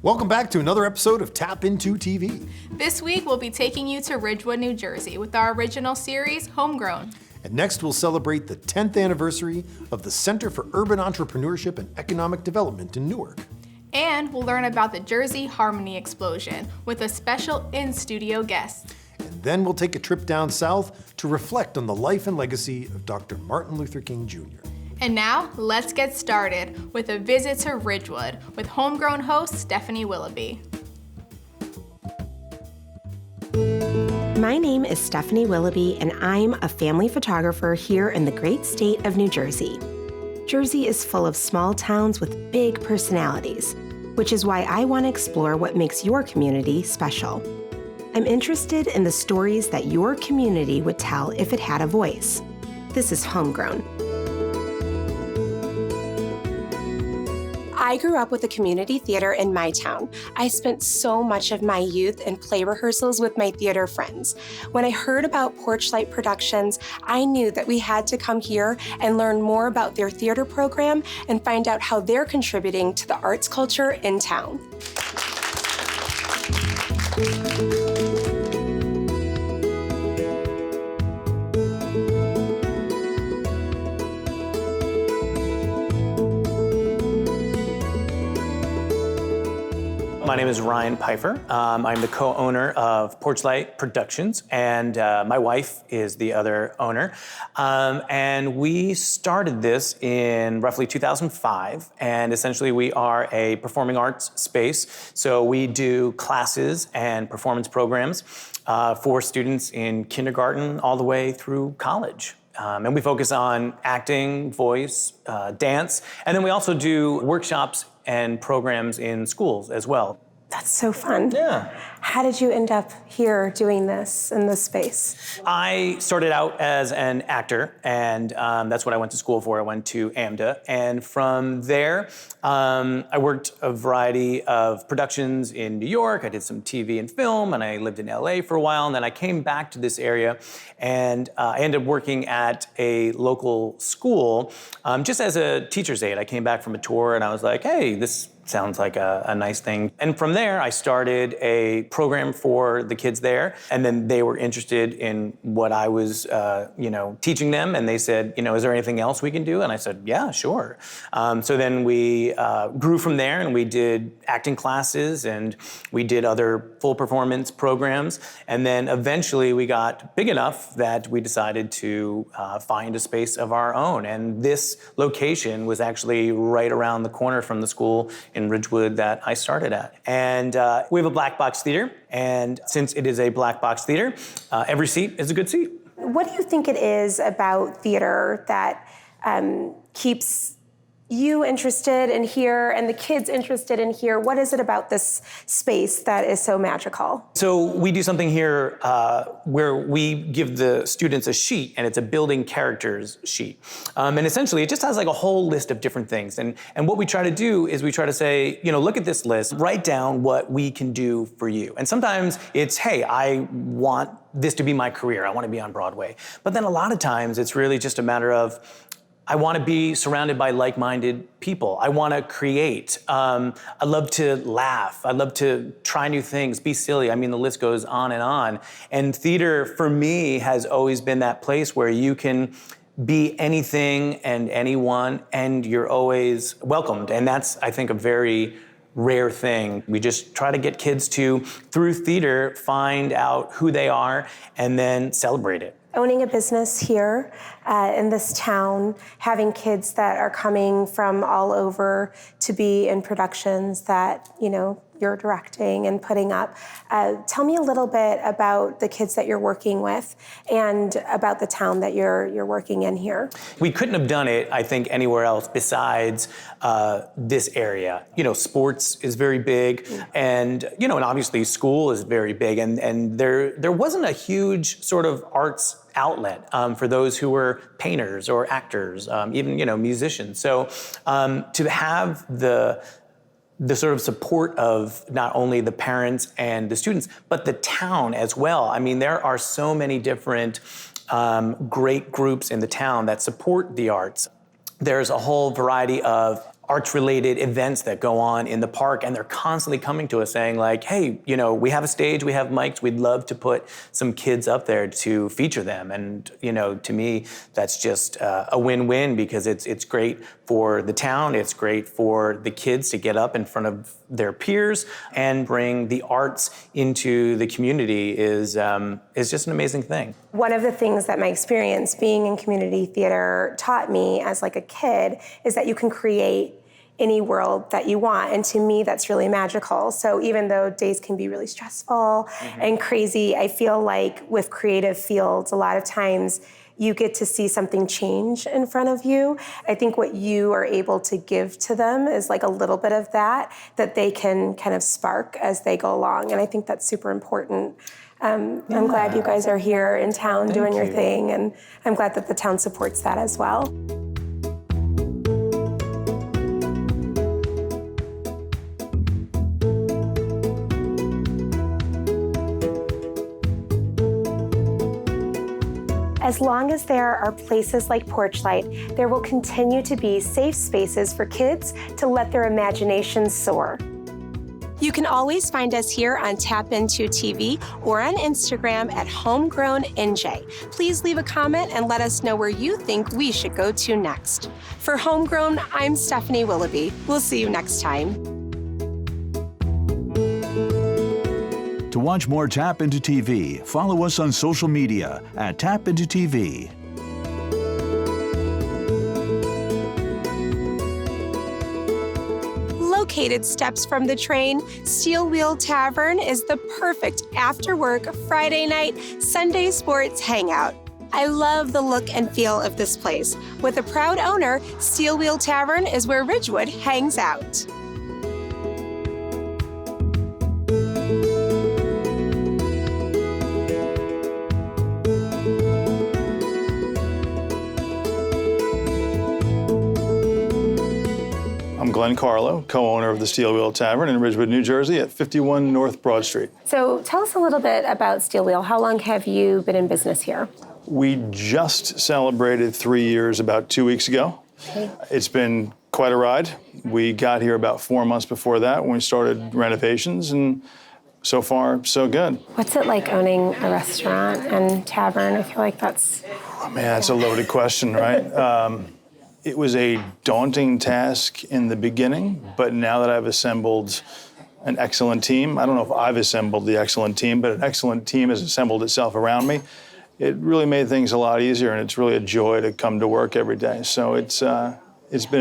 Welcome back to another episode of Tap Into TV. This week, we'll be taking you to Ridgewood, New Jersey with our original series, HomeGrown. And next, we'll celebrate the 10th anniversary of the Center for Urban Entrepreneurship and Economic Development in Newark. And we'll learn about the Jersey Harmony Explosion with a special in-studio guest. And then we'll take a trip down south to reflect on the life and legacy of Dr. Martin Luther King Jr. And now, let's get started with a visit to Ridgewood with HomeGrown host Stephanie Willoughby. My name is Stephanie Willoughby, and I'm a family photographer here in the great state of New Jersey. Jersey is full of small towns with big personalities, which is why I want to explore what makes your community special. I'm interested in the stories that your community would tell if it had a voice. This is HomeGrown. I grew up with a community theater in my town. I spent so much of my youth in play rehearsals with my theater friends. When I heard about Porchlight Productions, I knew that we had to come here and learn more about their theater program and find out how they're contributing to the arts culture in town. My name is JOHN-PIERRE. I'm the co-owner of Porchlight Productions, and my wife is the other owner. And we started this in roughly 2005, and essentially we are a performing arts space. So we do classes and performance programs for students in kindergarten all the way through college. And we focus on acting, voice, dance, and then we also do workshops and programs in schools as well. That's so fun. Yeah. How did you end up here doing this in this space? I started out as an actor, and that's what I went to school for. I went to AMDA, and from there, I worked a variety of productions in New York. I did some TV and film, and I lived in LA for a while, and then I came back to this area, and I ended up working at a local school just as a teacher's aide. I came back from a tour, and I was like, hey, this sounds like a nice thing. And from there, I started a program for the kids there. And then they were interested in what I was, teaching them. And they said, is there anything else we can do? And I said, yeah, sure. So then we grew from there, and we did acting classes, and we did other full performance programs. And then eventually we got big enough that we decided to find a space of our own. And this location was actually right around the corner from the school in Ridgewood that I started at. And we have a black box theater, and since it is a black box theater, every seat is a good seat. What do you think it is about theater that keeps you interested in here and the kids interested in here? What is it about this space that is so magical? So we do something here where we give the students a sheet, and it's a building characters sheet. And essentially it just has like a whole list of different things. And what we try to do is we try to say, look at this list, write down what we can do for you. And sometimes it's, hey, I want this to be my career. I want to be on Broadway. But then a lot of times it's really just a matter of, I want to be surrounded by like-minded people. I want to create. I love to laugh. I love to try new things, be silly. I mean, the list goes on and on. And theater, for me, has always been that place where you can be anything and anyone, and you're always welcomed. And that's, I think, a very rare thing. We just try to get kids to, through theater, find out who they are and then celebrate it. Owning a business here in this town, having kids that are coming from all over to be in productions that, you're directing and putting up. Tell me a little bit about the kids that you're working with and about the town that you're working in here. We couldn't have done it, I think, anywhere else besides this area. Sports is very big, and and obviously school is very big, and there wasn't a huge sort of arts outlet for those who were painters or actors, even musicians. So to have the sort of support of not only the parents and the students, but the town as well. I mean, there are so many different great groups in the town that support the arts. There's a whole variety of arts-related events that go on in the park, and they're constantly coming to us saying like, hey, you know, we have a stage, we have mics, we'd love to put some kids up there to feature them. And, you know, to me, that's just a win-win, because it's great for the town, it's great for the kids to get up in front of their peers and bring the arts into the community is just an amazing thing. One of the things that my experience being in community theater taught me as like a kid is that you can create any world that you want. And to me, that's really magical. So even though days can be really stressful and crazy, I feel like with creative fields, a lot of times you get to see something change in front of you. I think what you are able to give to them is like a little bit of that they can kind of spark as they go along. And I think that's super important. I'm glad you guys are here in town doing your thing, and I'm glad that the town supports that as well. As long as there are places like Porchlight, there will continue to be safe spaces for kids to let their imaginations soar. You can always find us here on TAPintoTV or on Instagram at HomeGrownNJ. Please leave a comment and let us know where you think we should go to next. For Homegrown, I'm Stephanie Willoughby. We'll see you next time. To watch more Tap Into TV, follow us on social media at TAPintoTV. Located steps from the train, Steel Wheel Tavern is the perfect after-work Friday night, Sunday sports hangout. I love the look and feel of this place. With a proud owner, Steel Wheel Tavern is where Ridgewood hangs out. I'm Glenn Carlo, co-owner of the Steel Wheel Tavern in Ridgewood, New Jersey at 51 North Broad Street. So tell us a little bit about Steel Wheel. How long have you been in business here? We just celebrated 3 years about 2 weeks ago. Okay. It's been quite a ride. We got here about 4 months before that when we started renovations, and so far, so good. What's it like owning a restaurant and tavern? I feel like that's... Oh, man, that's a loaded question, right? It was a daunting task in the beginning, but now that I've assembled an excellent team, I don't know if I've assembled the excellent team, but an excellent team has assembled itself around me. It really made things a lot easier, and it's really a joy to come to work every day. So it's been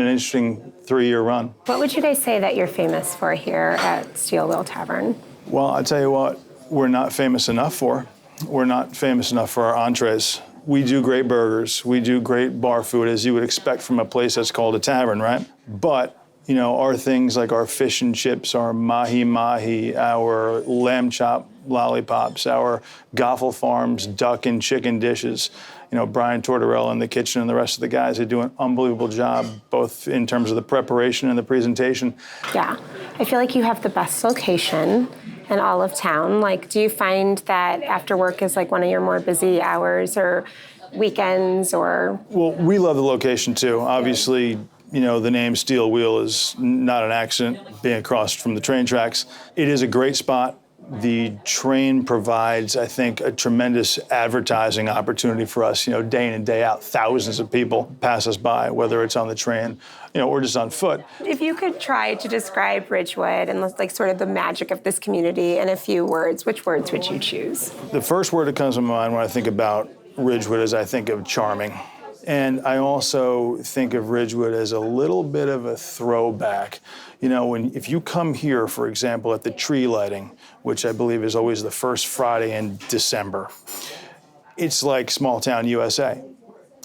an interesting 3-year run. What would you guys say that you're famous for here at Steel Wheel Tavern? Well, I tell you what, we're not famous enough for. We're not famous enough for our entrees. We do great burgers. We do great bar food, as you would expect from a place that's called a tavern, right? But, you know, our things like our fish and chips, our mahi-mahi, our lamb chop lollipops, our Goffle Farms duck and chicken dishes. You know, Brian Tortorella in the kitchen and the rest of the guys, they do an unbelievable job, both in terms of the preparation and the presentation. Yeah, I feel like you have the best location in all of town. Like, do you find that after work is like one of your more busy hours or weekends or? Well, we love the location too. Obviously, you know, the name Steel Wheel is not an accident, being across from the train tracks. It is a great spot. The train provides, I think, a tremendous advertising opportunity for us. You know, day in and day out, thousands of people pass us by, whether it's on the train, you know, or just on foot. If you could try to describe Ridgewood and like sort of the magic of this community in a few words, which words would you choose? The first word that comes to mind when I think about Ridgewood is I think of charming. And I also think of Ridgewood as a little bit of a throwback. You know, if you come here, for example, at the tree lighting, which I believe is always the first Friday in December, it's like small town USA.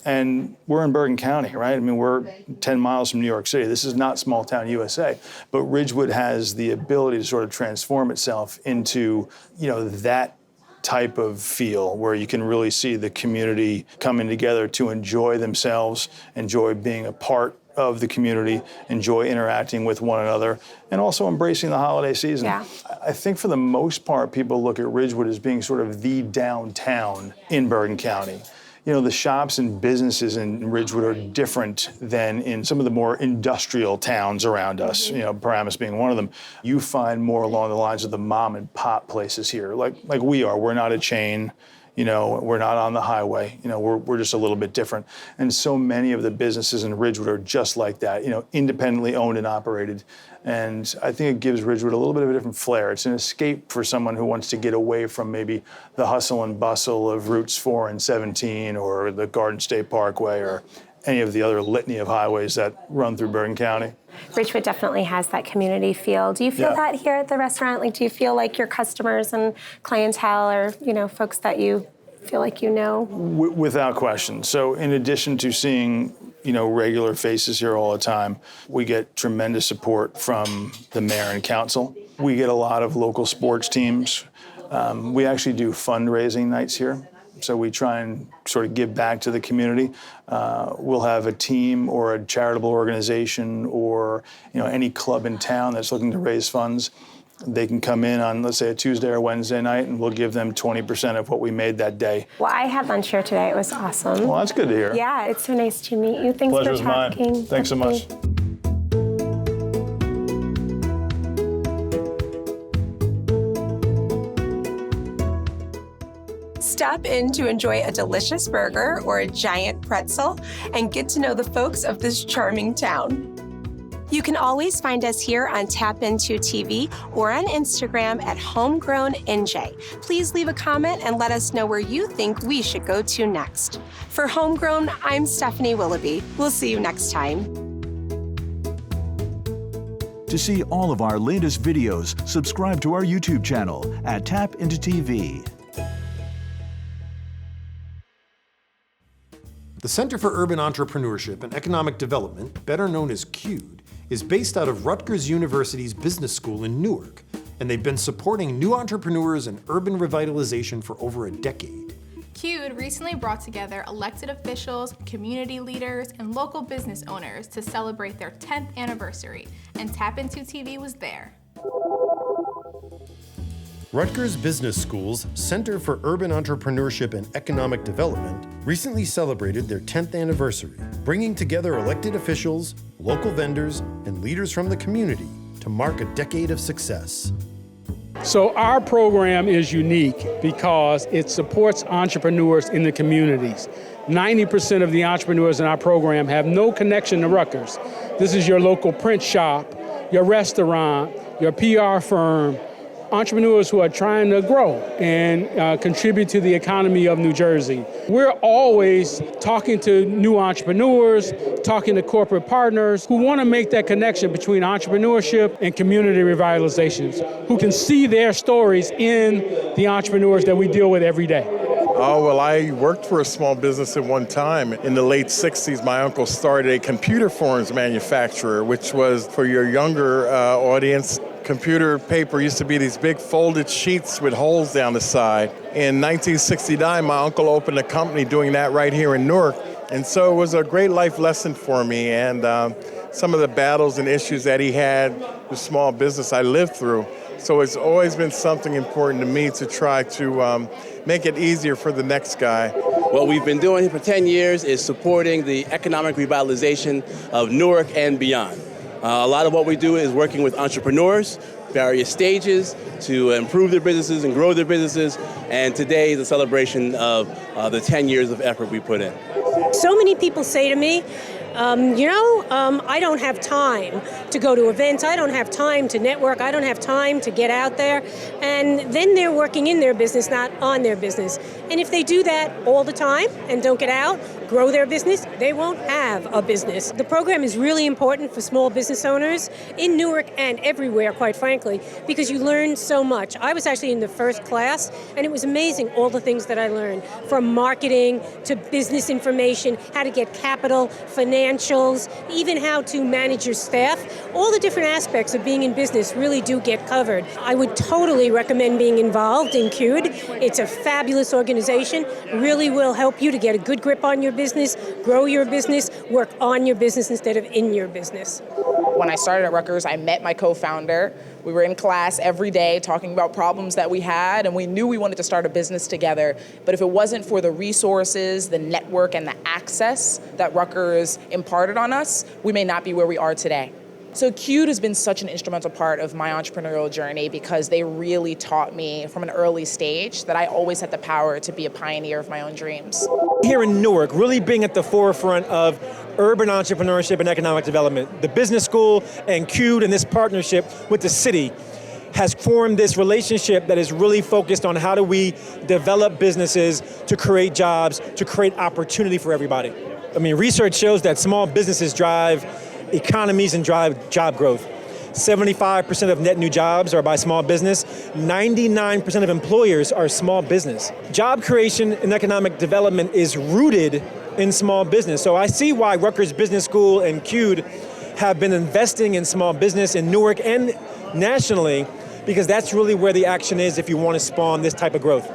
And we're in Bergen County, right? I mean, we're 10 miles from New York City. This is not small town USA. But Ridgewood has the ability to sort of transform itself into, you know, that type of feel where you can really see the community coming together to enjoy themselves, enjoy being a part of the community, enjoy interacting with one another, and also embracing the holiday season. Yeah. I think for the most part, people look at Ridgewood as being sort of the downtown in Bergen County. You know, the shops and businesses in Ridgewood are different than in some of the more industrial towns around us, you know, Paramus being one of them. You find more along the lines of the mom and pop places here, like we are. We're not a chain. You know, we're not on the highway. You know, we're just a little bit different. And so many of the businesses in Ridgewood are just like that, you know, independently owned and operated. And I think it gives Ridgewood a little bit of a different flair. It's an escape for someone who wants to get away from maybe the hustle and bustle of Routes 4 and 17 or the Garden State Parkway or any of the other litany of highways that run through Bergen County. Ridgewood definitely has that community feel. Do you feel that here at the restaurant? Like, do you feel like your customers and clientele are, you know, folks that you feel like you know? Without question. So in addition to seeing, you know, regular faces here all the time, we get tremendous support from the mayor and council. We get a lot of local sports teams. We actually do fundraising nights here. So we try and sort of give back to the community. We'll have a team or a charitable organization or, you know, any club in town that's looking to raise funds. They can come in on, let's say, a Tuesday or Wednesday night, and we'll give them 20% of what we made that day. Well, I had lunch here today. It was awesome. Well, that's good to hear. Yeah, it's so nice to meet you. Thanks Pleasure's for talking. mine. Thanks so much. Stop in to enjoy a delicious burger or a giant pretzel and get to know the folks of this charming town. You can always find us here on TAPintoTV or on Instagram at HomeGrownNJ. Please leave a comment and let us know where you think we should go to next. For HomeGrown, I'm Stephanie Willoughby. We'll see you next time. To see all of our latest videos, subscribe to our YouTube channel at TAPintoTV. The Center for Urban Entrepreneurship and Economic Development, better known as CUEED, is based out of Rutgers University's Business School in Newark, and they've been supporting new entrepreneurs and urban revitalization for over a decade. CUEED recently brought together elected officials, community leaders, and local business owners to celebrate their 10th anniversary, and TAPintoTV was there. Rutgers Business School's Center for Urban Entrepreneurship and Economic Development recently celebrated their 10th anniversary, bringing together elected officials, local vendors, and leaders from the community to mark a decade of success. So our program is unique because it supports entrepreneurs in the communities. 90% of the entrepreneurs in our program have no connection to Rutgers. This is your local print shop, your restaurant, your PR firm, entrepreneurs who are trying to grow and contribute to the economy of New Jersey. We're always talking to new entrepreneurs, talking to corporate partners who want to make that connection between entrepreneurship and community revitalizations, who can see their stories in the entrepreneurs that we deal with every day. Oh, well, I worked for a small business at one time. In the late 60s, my uncle started a computer forms manufacturer, which was, for your younger audience, computer paper used to be these big folded sheets with holes down the side. In 1969, my uncle opened a company doing that right here in Newark. And so it was a great life lesson for me. And some of the battles and issues that he had with small business I lived through. So it's always been something important to me to try to make it easier for the next guy. What we've been doing for 10 years is supporting the economic revitalization of Newark and beyond. A lot of what we do is working with entrepreneurs, various stages, to improve their businesses and grow their businesses. And today is a celebration of the 10 years of effort we put in. So many people say to me, I don't have time to go to events. I don't have time to network. I don't have time to get out there. And then they're working in their business, not on their business. And if they do that all the time and don't get out, grow their business, they won't have a business. The program is really important for small business owners in Newark and everywhere, quite frankly, because you learn so much. I was actually in the first class, and it was amazing all the things that I learned, from marketing to business information, how to get capital, financials, even how to manage your staff. All the different aspects of being in business really do get covered. I would totally recommend being involved in CUEED. It's a fabulous organization, really will help you to get a good grip on your business, grow your business, work on your business instead of in your business. When I started at Rutgers, I met my co-founder. We were in class every day talking about problems that we had, and we knew we wanted to start a business together. But if it wasn't for the resources, the network, and the access that Rutgers imparted on us, we may not be where we are today. So CUEED has been such an instrumental part of my entrepreneurial journey because they really taught me from an early stage that I always had the power to be a pioneer of my own dreams. Here in Newark, really being at the forefront of urban entrepreneurship and economic development. The business school and CUEED and this partnership with the city has formed this relationship that is really focused on how do we develop businesses to create jobs, to create opportunity for everybody. I mean, research shows that small businesses drive economies and drive job growth. 75% of net new jobs are by small business. 99% of employers are small business. Job creation and economic development is rooted in small business. So I see why Rutgers Business School and CUEED have been investing in small business in Newark and nationally, because that's really where the action is if you want to spawn this type of growth.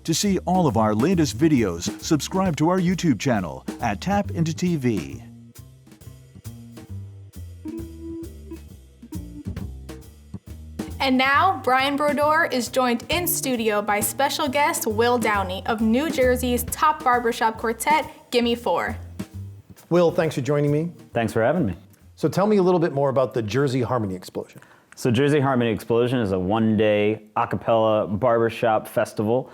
To see all of our latest videos, subscribe to our YouTube channel at TAPintoTV. And now, Brian BRODEUR is joined in studio by special guest Will Downey of New Jersey's top barbershop quartet, Gimme 4. Will, thanks for joining me. Thanks for having me. So tell me a little bit more about the Jersey Harmony Explosion. So Jersey Harmony Explosion is a one-day a cappella barbershop festival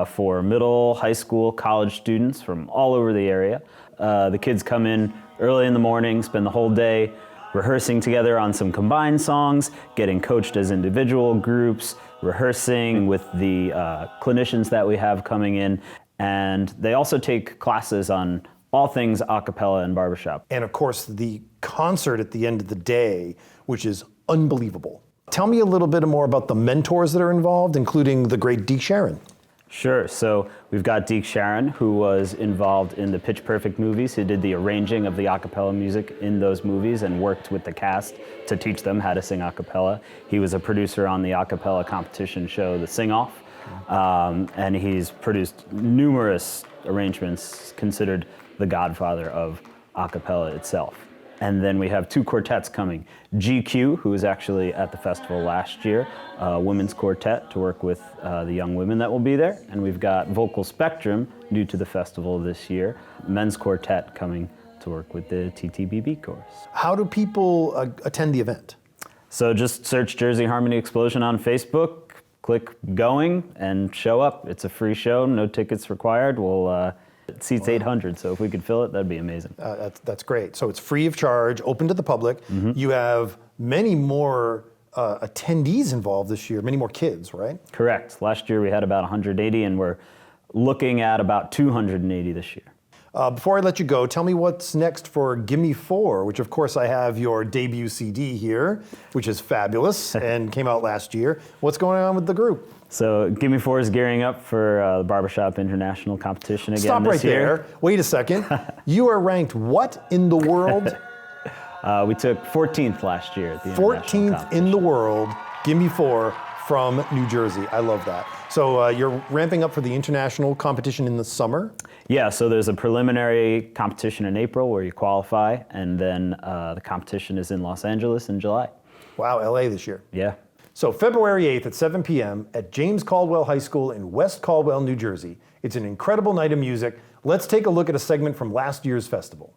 for middle, high school, college students from all over the area. The kids come in early in the morning, spend the whole day rehearsing together on some combined songs, getting coached as individual groups, rehearsing with the clinicians that we have coming in, and they also take classes on all things a cappella and barbershop. And of course, the concert at the end of the day, which is unbelievable. Tell me a little bit more about the mentors that are involved, including the great Deke Sharon. Sure, so we've got Deke Sharon, who was involved in the Pitch Perfect movies, who did the arranging of the a cappella music in those movies and worked with the cast to teach them how to sing a cappella. He was a producer on the a cappella competition show, The Sing Off, and he's produced numerous arrangements, considered the godfather of a cappella itself. And then we have two quartets coming. GQ, who was actually at the festival last year, a women's quartet to work with the young women that will be there. And we've got Vocal Spectrum, new to the festival this year, men's quartet coming to work with the TTBB chorus. How do people attend the event? So just search Jersey Harmony Explosion on Facebook, click going, and show up. It's a free show, no tickets required. It seats 800, so if we could fill it, that'd be amazing. That's great. So it's free of charge, open to the public. Mm-hmm. You have many more attendees involved this year, many more kids, right? Correct. Last year we had about 180, and we're looking at about 280 this year. Before I let you go, tell me what's next for Gimme 4, which of course I have your debut CD here, which is fabulous and came out last year. What's going on with the group? So Gimme 4 is gearing up for the Barbershop International competition again Stop this year. Stop right there. Wait a second. You are ranked what in the world? We took 14th last year at the 14th in the world, Gimme 4 from New Jersey. I love that. So you're ramping up for the international competition in the summer? Yeah, so there's a preliminary competition in April where you qualify, and then the competition is in Los Angeles in July. Wow, LA this year. Yeah. So February 8th at 7 p.m. at James Caldwell High School in West Caldwell, New Jersey. It's an incredible night of music. Let's take a look at a segment from last year's festival.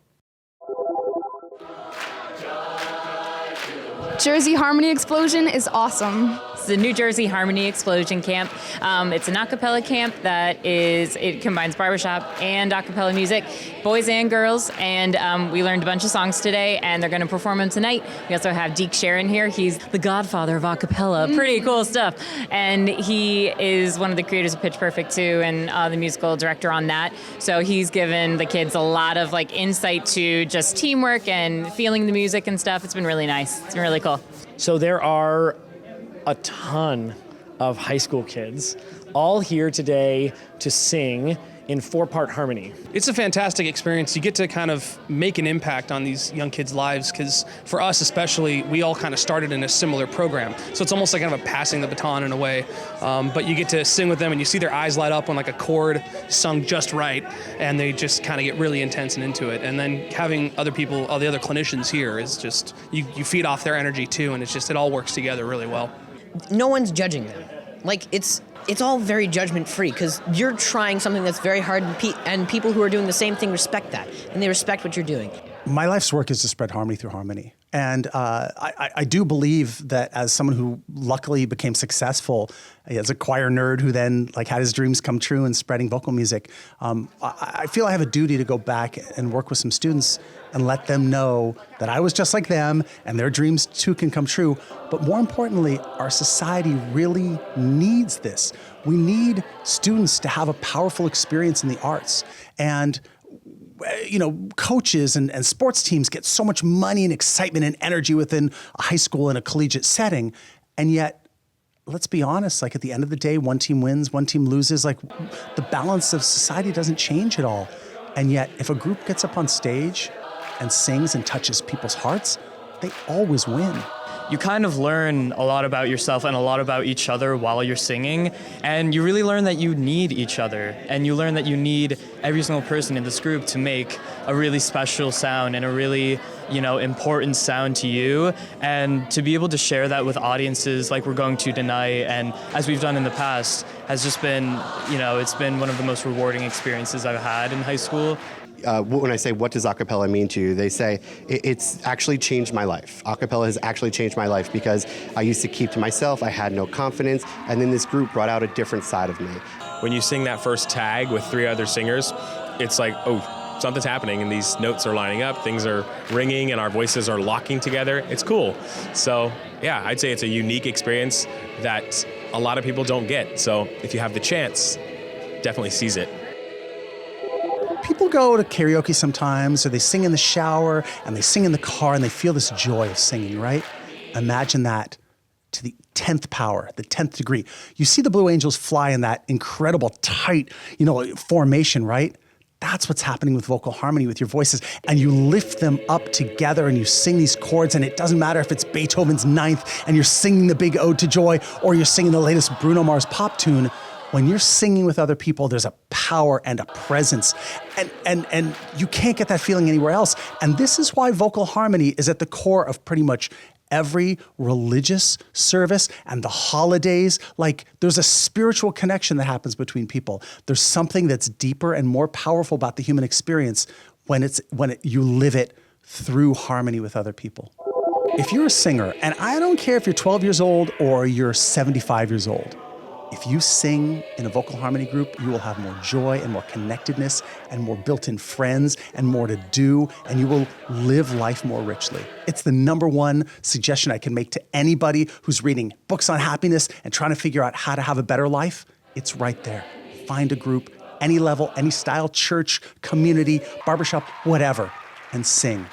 Jersey Harmony Explosion is awesome. It's the New Jersey Harmony Explosion Camp. It's an a cappella camp it combines barbershop and a cappella music, boys and girls, and we learned a bunch of songs today, and they're going to perform them tonight. We also have Deke Sharon here. He's the godfather of a cappella. Pretty cool stuff. And he is one of the creators of Pitch Perfect too, and the musical director on that. So he's given the kids a lot of insight to just teamwork and feeling the music and stuff. It's been really nice. It's been really cool. So there are a ton of high school kids all here today to sing in 4-part harmony. It's a fantastic experience. You get to kind of make an impact on these young kids' lives, because for us especially, we all kind of started in a similar program. So it's almost like kind of a passing the baton in a way. But you get to sing with them and you see their eyes light up when like a chord sung just right, and they just kind of get really intense and into it. And then having other people, all the other clinicians here is just, you feed off their energy too, and it's just, it all works together really well. No one's judging them. Like, it's all very judgment-free, because you're trying something that's very hard, and people who are doing the same thing respect that, and they respect what you're doing. My life's work is to spread harmony through harmony. And I do believe that as someone who luckily became successful as a choir nerd who then like had his dreams come true in spreading vocal music, I feel I have a duty to go back and work with some students and let them know that I was just like them and their dreams too can come true. But more importantly, our society really needs this. We need students to have a powerful experience in the arts. And you know, coaches and sports teams get so much money and excitement and energy within a high school and a collegiate setting. And yet, let's be honest, like at the end of the day, one team wins, one team loses. Like the balance of society doesn't change at all. And yet, if a group gets up on stage and sings and touches people's hearts, they always win. You kind of learn a lot about yourself and a lot about each other while you're singing, and you really learn that you need each other, and you learn that you need every single person in this group to make a really special sound and a really, you know, important sound to you, and to be able to share that with audiences like we're going to tonight and as we've done in the past has just been, you know, it's been one of the most rewarding experiences I've had in high school. When I say, what does a cappella mean to you? They say, it's actually changed my life. A cappella has actually changed my life because I used to keep to myself, I had no confidence, and then this group brought out a different side of me. When you sing that first tag with 3 other singers, it's like, oh, something's happening and these notes are lining up, things are ringing and our voices are locking together. It's cool. So yeah, I'd say it's a unique experience that a lot of people don't get. So if you have the chance, definitely seize it. People go to karaoke sometimes, or they sing in the shower, and they sing in the car, and they feel this joy of singing, right? Imagine that to the 10th power, the 10th degree. You see the Blue Angels fly in that incredible tight, you know, formation, right? That's what's happening with vocal harmony with your voices. And you lift them up together and you sing these chords, and it doesn't matter if it's Beethoven's Ninth and you're singing the big Ode to Joy, or you're singing the latest Bruno Mars pop tune. When you're singing with other people, there's a power and a presence, and you can't get that feeling anywhere else. And this is why vocal harmony is at the core of pretty much every religious service and the holidays. Like, there's a spiritual connection that happens between people. There's something that's deeper and more powerful about the human experience when you live it through harmony with other people. If you're a singer, and I don't care if you're 12 years old or you're 75 years old, if you sing in a vocal harmony group, you will have more joy and more connectedness and more built-in friends and more to do, and you will live life more richly. It's the #1 suggestion I can make to anybody who's reading books on happiness and trying to figure out how to have a better life. It's right there. Find a group, any level, any style, church, community, barbershop, whatever, and sing.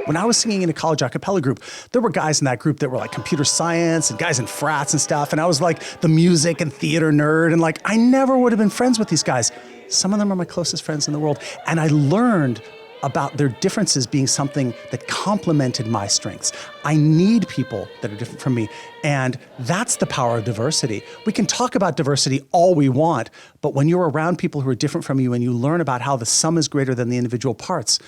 When I was singing in a college a cappella group, there were guys in that group that were like computer science and guys in frats and stuff. And I was like the music and theater nerd. And like, I never would have been friends with these guys. Some of them are my closest friends in the world. And I learned about their differences being something that complemented my strengths. I need people that are different from me. And that's the power of diversity. We can talk about diversity all we want, but when you're around people who are different from you and you learn about how the sum is greater than the individual parts,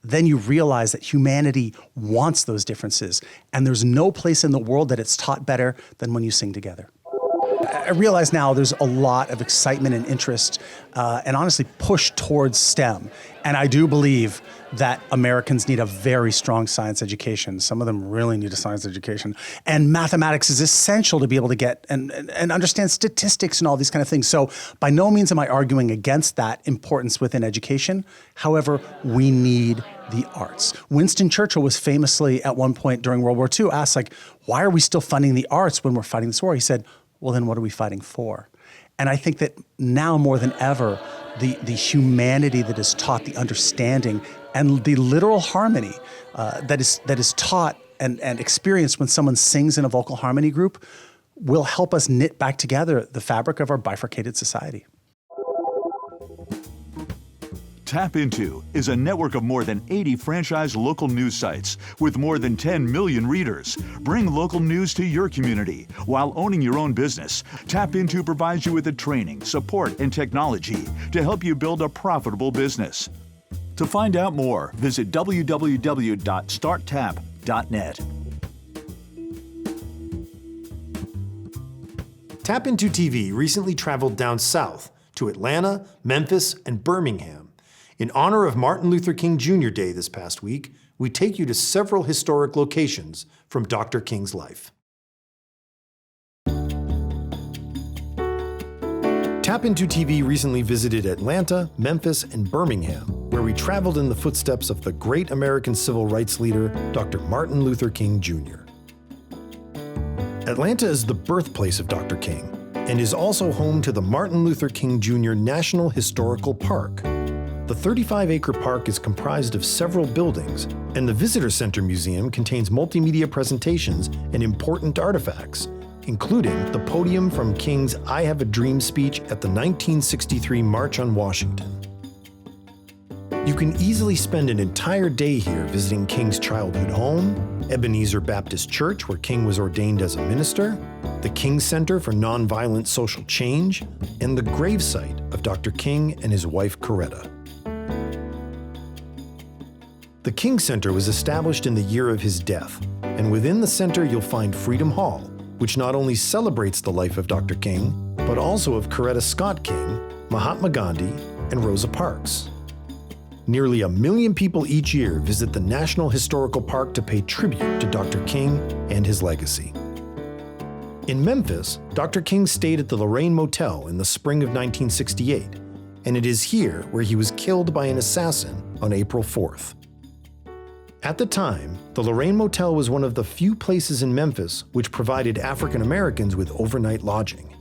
then you realize that humanity wants those differences. And there's no place in the world that it's taught better than when you sing together. I realize now there's a lot of excitement and interest and honestly push towards STEM. And I do believe that Americans need a very strong science education. Some of them really need a science education. And mathematics is essential to be able to get and understand statistics and all these kind of things. So by no means am I arguing against that importance within education. However, we need the arts. Winston Churchill was famously at one point during World War II asked, like, why are we still funding the arts when we're fighting this war? He said, well, then what are we fighting for? And I think that now more than ever, the humanity that is taught, the understanding, and the literal harmony that is taught and experienced when someone sings in a vocal harmony group will help us knit back together the fabric of our bifurcated society. Tap Into is a network of more than 80 franchise local news sites with more than 10 million readers. Bring local news to your community while owning your own business. Tap Into provides you with the training, support, and technology to help you build a profitable business. To find out more, visit www.starttap.net. TAPintoTV recently traveled down south to Atlanta, Memphis, and Birmingham. In honor of Martin Luther King Jr. Day this past week, we take you to several historic locations from Dr. King's life. TAPintoTV recently visited Atlanta, Memphis, and Birmingham, where we traveled in the footsteps of the great American civil rights leader, Dr. Martin Luther King Jr. Atlanta is the birthplace of Dr. King and is also home to the Martin Luther King Jr. National Historical Park. The 35-acre park is comprised of several buildings, and the Visitor Center Museum contains multimedia presentations and important artifacts, including the podium from King's I Have a Dream speech at the 1963 March on Washington. You can easily spend an entire day here visiting King's childhood home, Ebenezer Baptist Church, where King was ordained as a minister, the King Center for Nonviolent Social Change, and the gravesite of Dr. King and his wife Coretta. The King Center was established in the year of his death, and within the center you'll find Freedom Hall, which not only celebrates the life of Dr. King, but also of Coretta Scott King, Mahatma Gandhi, and Rosa Parks. Nearly 1 million people each year visit the National Historical Park to pay tribute to Dr. King and his legacy. In Memphis, Dr. King stayed at the Lorraine Motel in the spring of 1968, and it is here where he was killed by an assassin on April 4th. At the time, the Lorraine Motel was one of the few places in Memphis which provided African Americans with overnight lodging.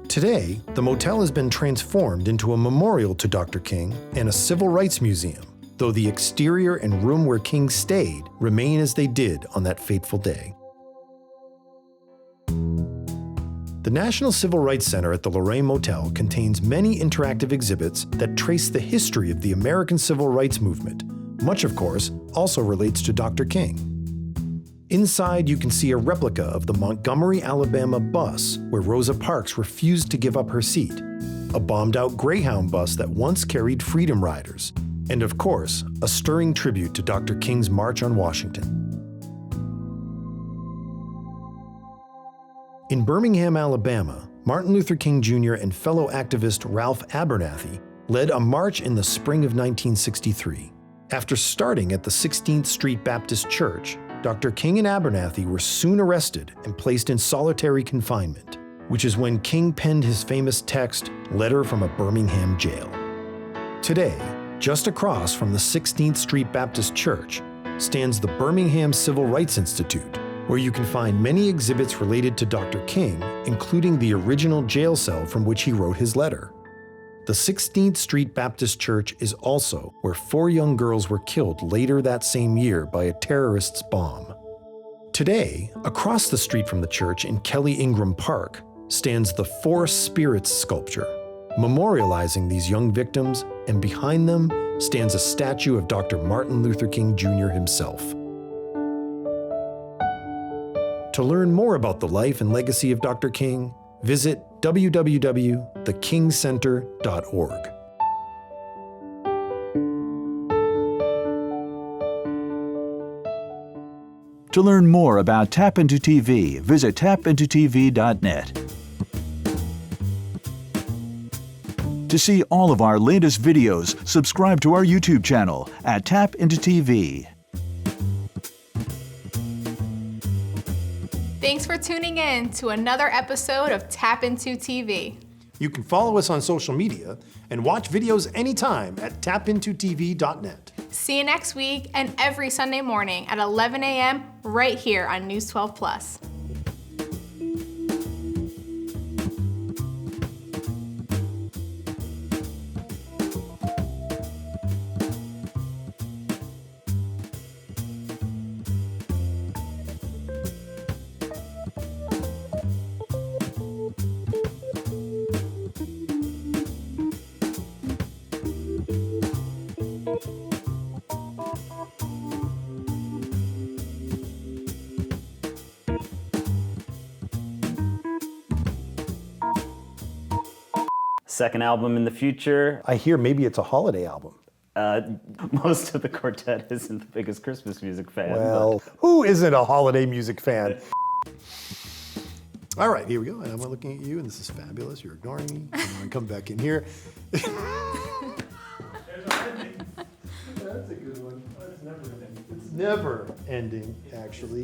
Today, the motel has been transformed into a memorial to Dr. King and a civil rights museum, though the exterior and room where King stayed remain as they did on that fateful day. The National Civil Rights Center at the Lorraine Motel contains many interactive exhibits that trace the history of the American Civil Rights Movement. Much, of course, also relates to Dr. King. Inside, you can see a replica of the Montgomery, Alabama bus where Rosa Parks refused to give up her seat, a bombed-out Greyhound bus that once carried Freedom Riders, and of course, a stirring tribute to Dr. King's March on Washington. In Birmingham, Alabama, Martin Luther King Jr. and fellow activist Ralph Abernathy led a march in the spring of 1963. After starting at the 16th Street Baptist Church, Dr. King and Abernathy were soon arrested and placed in solitary confinement, which is when King penned his famous text, "Letter from a Birmingham Jail." Today, just across from the 16th Street Baptist Church, stands the Birmingham Civil Rights Institute, where you can find many exhibits related to Dr. King, including the original jail cell from which he wrote his letter. The 16th Street Baptist Church is also where 4 young girls were killed later that same year by a terrorist's bomb. Today, across the street from the church in Kelly Ingram Park, stands the 4 Spirits sculpture, memorializing these young victims, and behind them stands a statue of Dr. Martin Luther King Jr. himself. To learn more about the life and legacy of Dr. King, visit www.thekingcenter.org. To learn more about Tap Into TV, visit TAPintoTV.net. To see all of our latest videos, subscribe to our YouTube channel at TAPintoTV. Thanks for tuning in to another episode of Tap Into TV. You can follow us on social media and watch videos anytime at TAPintoTV.net. See you next week and every Sunday morning at 11 a.m. right here on News 12+. Second album in the future. I hear maybe it's a holiday album. Most of the quartet isn't the biggest Christmas music fan. Well, who isn't a holiday music fan? All right, here we go. And I'm looking at you, and this is fabulous. You're ignoring me. I'm going to come back in here. That's a good one. It's never ending, actually.